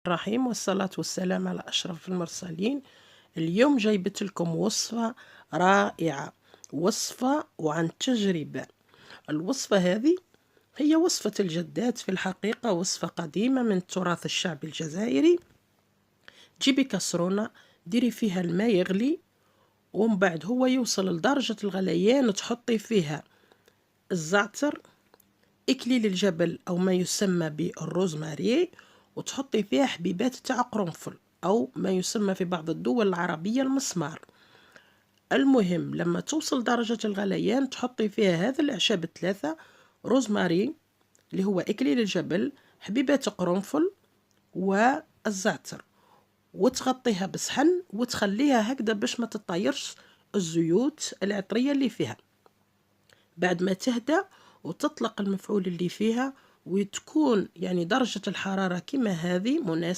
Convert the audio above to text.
الرحيم والصلاة والسلام على أشرف المرسلين. اليوم جايبت لكم وصفة رائعة، وصفة وعن تجربة. الوصفة هذه هي وصفة الجدات، في الحقيقة وصفة قديمة من التراث الشعبي الجزائري. جيبي كسرونة، ديري فيها الماء يغلي، ومن بعد هو يوصل لدرجة الغليان تحطي فيها الزعتر، إكليل الجبل أو ما يسمى بالروزماري، وتحطي فيها حبيبات تاع قرنفل أو ما يسمى في بعض الدول العربية المسمار. المهم لما توصل درجة الغليان تحطي فيها هذا الأعشاب الثلاثة: روزماري اللي هو إكليل الجبل، حبيبات قرنفل، والزعتر، وتغطيها بصحن وتخليها هكذا باش ما تطيرش الزيوت العطرية اللي فيها. بعد ما تهدى وتطلق المفعول اللي فيها، وتكون يعني درجة الحرارة كما هذه مناسبة